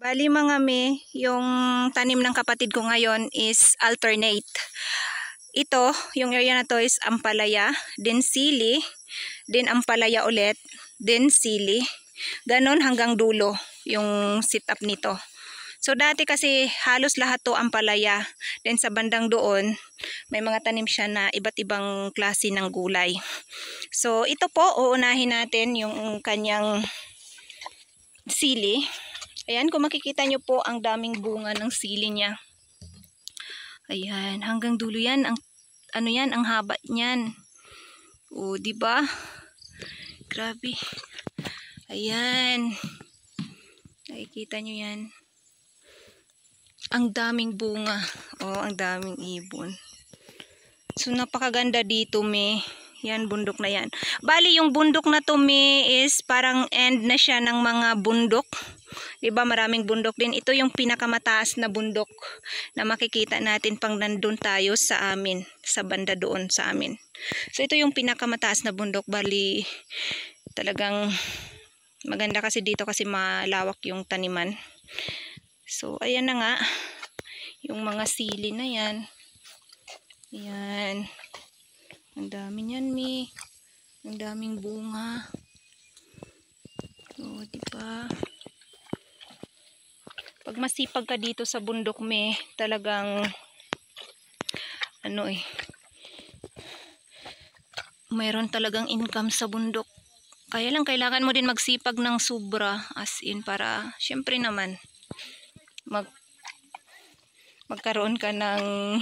Bali mga me, yung tanim ng kapatid ko ngayon is alternate. Ito, yung area na to is ampalaya, then sili, then ampalaya ulit, then sili. Ganon hanggang dulo yung setup nito. So dati kasi halos lahat to ampalaya. Then sa bandang doon, may mga tanim siya na iba't ibang klase ng gulay. So ito po, uunahin natin yung kanyang sili. Ayan, kung makikita nyo po, ang daming bunga ng sili niya. Ayan, hanggang dulo yan. Ang haba niyan. O, di ba? Grabe. Ayan. Nakikita nyo yan. Ang daming bunga. O, ang daming ibon. So, napakaganda dito, me. Yan, bundok na yan. Bali, yung bundok na to, me, is parang end na siya ng mga bundok. Diba, maraming bundok din. Ito yung pinakamataas na bundok na makikita natin pang nandun tayo sa amin, sa banda doon sa amin. So, ito yung pinakamataas na bundok. Bali, talagang maganda kasi dito kasi malawak yung taniman. So, ayan na nga. Yung mga sili na yan. Ayan. Ang dami niyan, mi. Ang daming bunga. So, diba? Pag masipag ka dito sa bundok, me, talagang mayroon talagang income sa bundok. Kaya lang kailangan mo din magsipag ng sobra, as in, para syempre naman magkaroon ka ng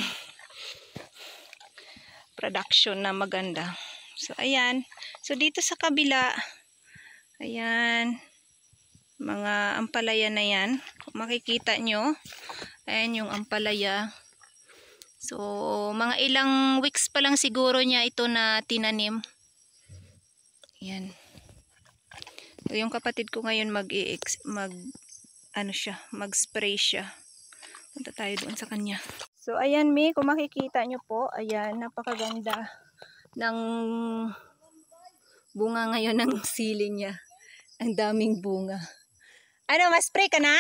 production na maganda. So ayan. So dito sa kabila, ayan, mga ampalaya na yan. Kung makikita nyo, ayan yung ampalaya. So, mga ilang weeks pa lang siguro niya ito na tinanim. Ayan. So, yung kapatid ko ngayon mag-spray siya. Punta tayo doon sa kanya. So, ayan, me, kung makikita nyo po, ayan, napakaganda ng bunga ngayon ng sili niya. Ang daming bunga. Ano, ma-spray ka na?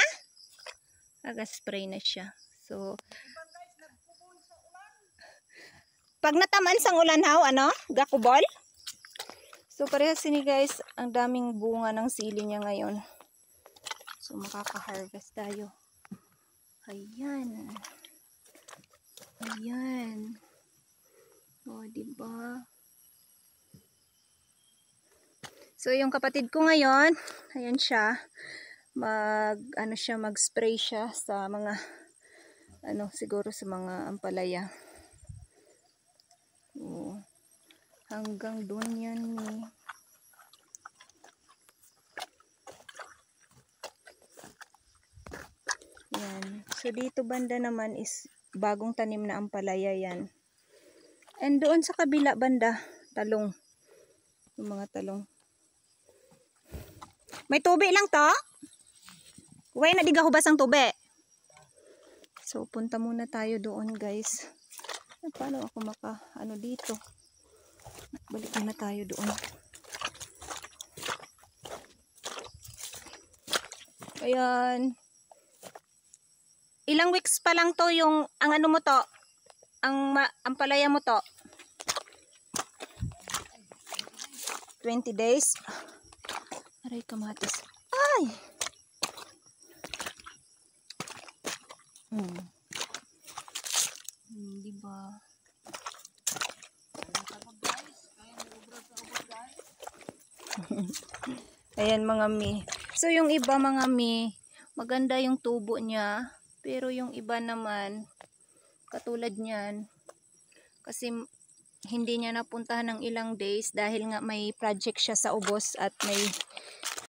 Aga-spray na siya. So, pag natamaan sang ulan haw, gakubol? So, parehas ni guys, ang daming bunga ng sili niya ngayon. So, makaka-harvest tayo. Ayan. Ayan. O, diba? So, yung kapatid ko ngayon, ayan siya. Mag-spray siya sa mga siguro sa mga ampalaya. Hanggang doon yan, ni. Yan. So dito banda naman is bagong tanim na ampalaya yan. And doon sa kabila banda, talong. Yung mga talong. May tubi lang to? Huwag na di gahubas ang tubi. So, punta muna tayo doon, guys. Paano ako dito? Balik na tayo doon. Ayan. Ilang weeks pa lang to yung, ang mo to? Ang palaya mo to? 20 days. Aray, kamatis. Ay! Diba? Ayan mga mi. So yung iba mga mi, maganda yung tubo niya. Pero yung iba naman, katulad niyan, kasi hindi niya napuntahan ng ilang days dahil nga may project siya sa ubos at may